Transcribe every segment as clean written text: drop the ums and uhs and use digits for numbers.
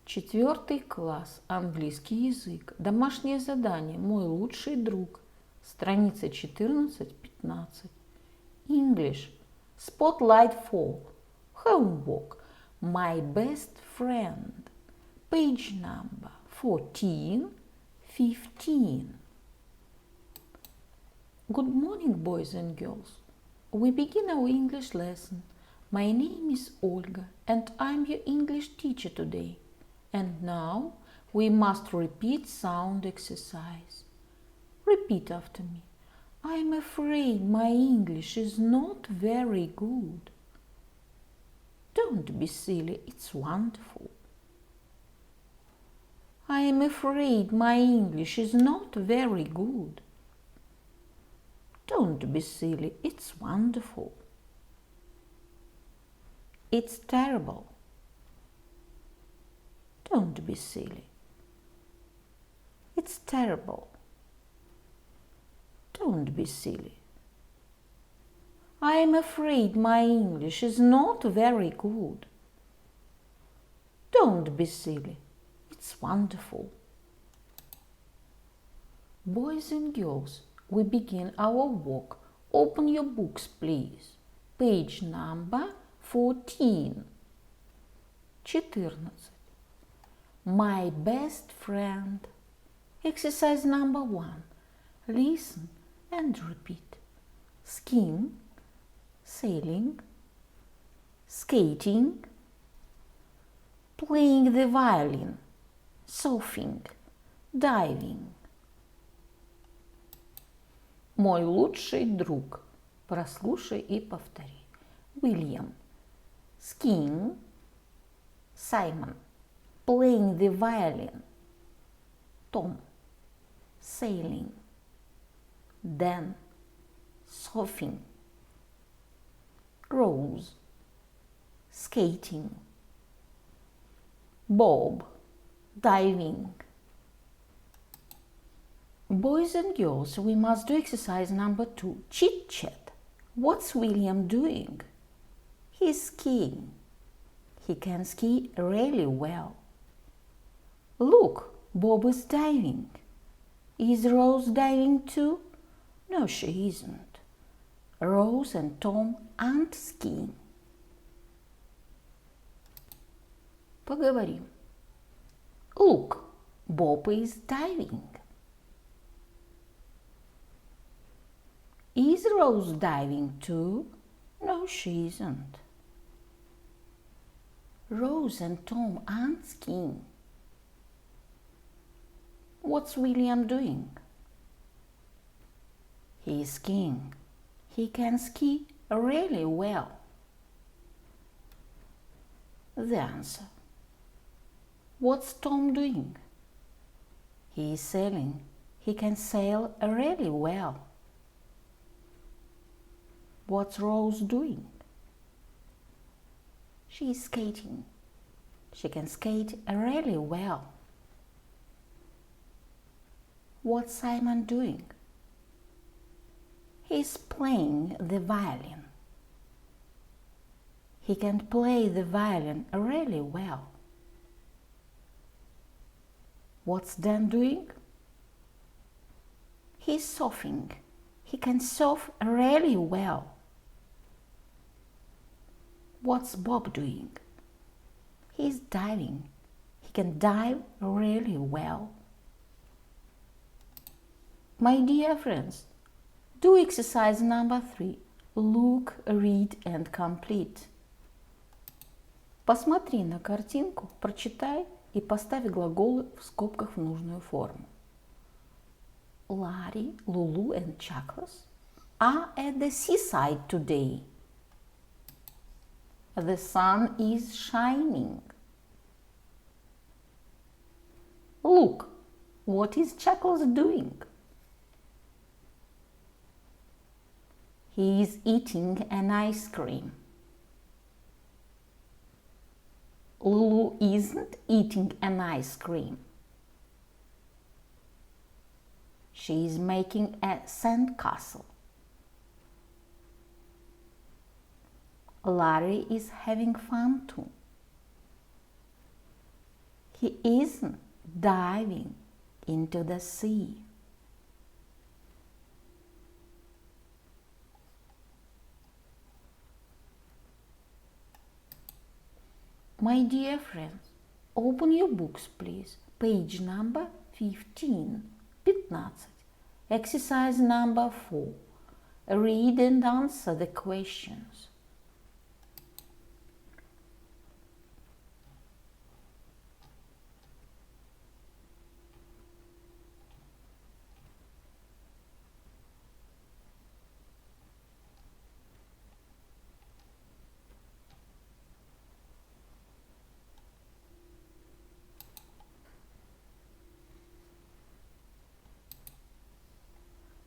4 класс. Английский язык. Домашнее задание. Мой лучший друг. Страница 14-15. English. Spotlight 4. Homework. My best friend. Page number 14, 15. Good morning, boys and girls. We begin our English lesson. My name is Olga and I'm your English teacher today. And now we must repeat sound exercise. Repeat after me. I'm afraid my English is not very good. Don't be silly, it's wonderful. I am afraid my English is not very good. Don't be silly, it's wonderful. It's terrible. Don't be silly. It's terrible. Don't be silly. I am afraid my English is not very good. Don't be silly. It's wonderful. Boys and girls, we begin our work. Open your books, please. Page number 14. 14. My best friend. Exercise number 1. Listen and repeat. Skiing, sailing, skating, playing the violin, surfing, diving. Мой лучший друг. Прослушай и повтори. William. Skiing. Simon. Playing the violin. Tom. Sailing. Dan. Surfing. Rose. Skating. Bob. Diving. Boys and girls, we must do exercise number 2. Chit chat. What's William doing? He's skiing. He can ski really well. Look, Bob is diving. Is Rose diving too? No, she isn't. Rose and Tom aren't skiing. Поговорим. Look, Bob is diving. Is Rose diving too? No, she isn't. Rose and Tom aren't skiing. What's William doing? He is skiing. He can ski really well. The answer. What's Tom doing? He is sailing. He can sail really well. What's Rose doing? She is skating. She can skate really well. What's Simon doing? He's playing the violin. He can play the violin really well. What's Dan doing? He's surfing. He can surf really well. What's Bob doing? He's diving. He can dive really well. My dear friends, do exercise number 3. Look, read and complete. Посмотри на картинку, прочитай и поставь глаголы в скобках в нужную форму. Larry, Lulu and Chuckles are at the seaside today. The sun is shining. Look, what is Chuckles doing? He is eating an ice cream. Lulu isn't eating an ice cream. She is making a sandcastle. Larry is having fun too. He isn't diving into the sea. My dear friends, open your books, please. Page number 15. Exercise number 4. Read and answer the questions.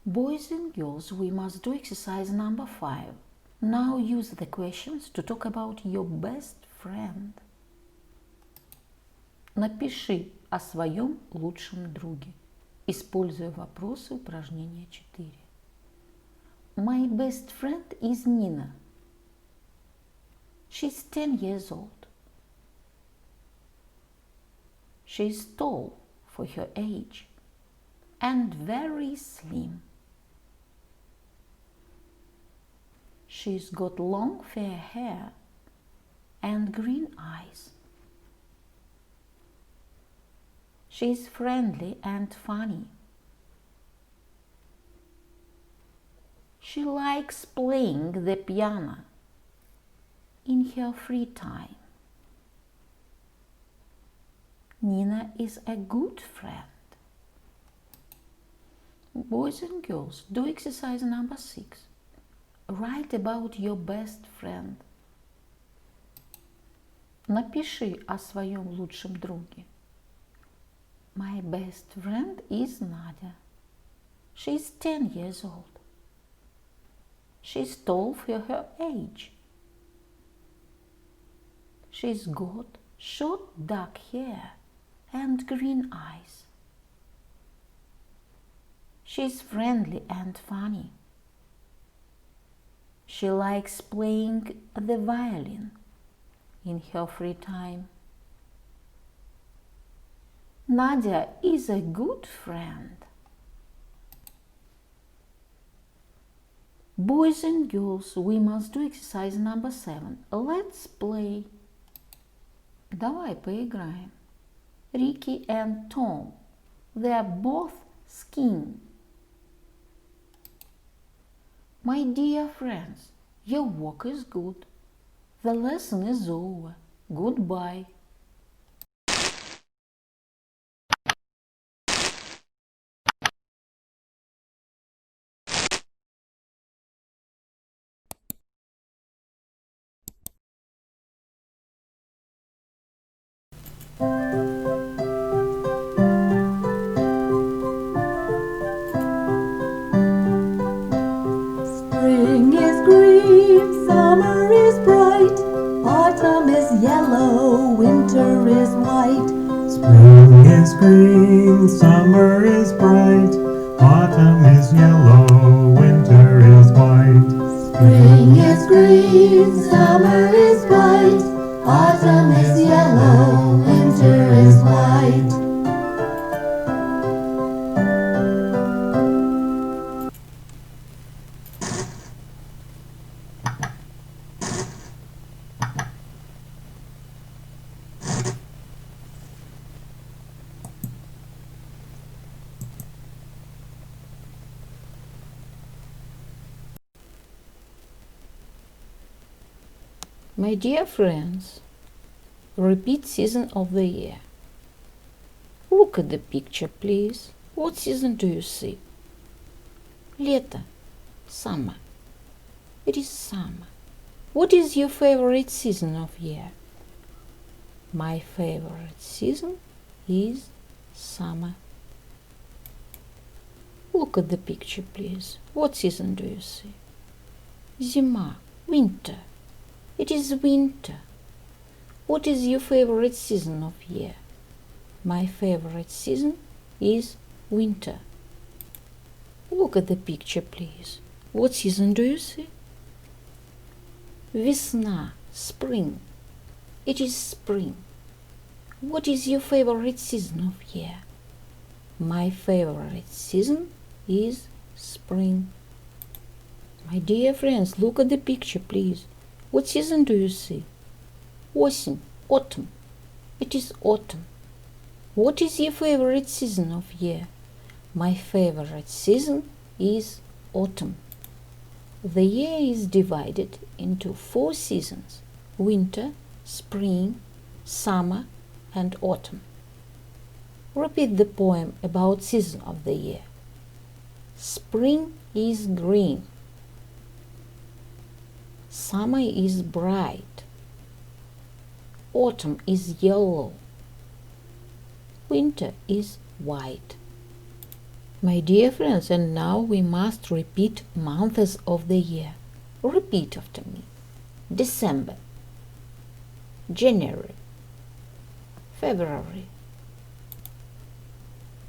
Boys and girls, we must do exercise number 5. Now use the questions to talk about your best friend. Напиши о своем лучшем друге, используя вопросы упражнения 4. My best friend is Nina. She's 10 years old. She's tall for her age and very slim. She's got long fair hair and green eyes. She's friendly and funny. She likes playing the piano in her free time. Nina is a good friend. Boys and girls, do exercise number 6. Write about your best friend. Напиши о своем лучшем друге. My best friend is Nadia. She's 10 years old. She's tall for her age. She's got short dark hair and green eyes. She's friendly and funny. She likes playing the violin in her free time. Nadia is a good friend. Boys and girls, we must do exercise number 7. Let's play. Давай поиграем. Ricky and Tom. They are both skiing. My dear friends, your work is good. The lesson is over. Goodbye. Spring is green, summer is bright, autumn is yellow, winter is white. Spring is green, summer is bright, autumn is yellow, winter is white. Spring is green, summer is bright, autumn is yellow, winter is white. My dear friends, repeat season of the year. Look at the picture, please. What season do you see? Лето. Summer. It is summer. What is your favorite season of year? My favorite season is summer. Look at the picture, please. What season do you see? Зима. Winter. It is winter. What is your favorite season of year? My favorite season is winter. Look at the picture, please. What season do you see? Весна, spring. It is spring. What is your favorite season of year? My favorite season is spring. My dear friends, look at the picture, please. What season do you see? Осень, autumn. It is autumn. What is your favorite season of year? My favorite season is autumn. The year is divided into 4 seasons: winter, spring, summer, and autumn. Repeat the poem about season of the year. Spring is green. Summer is bright. Autumn is yellow. Winter is white. My dear friends, and now we must repeat months of the year. Repeat after me. December, January, February,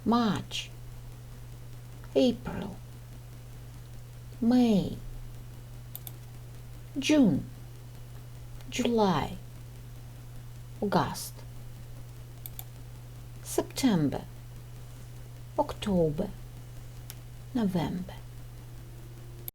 March, April, May, June, July, August, September, October, November.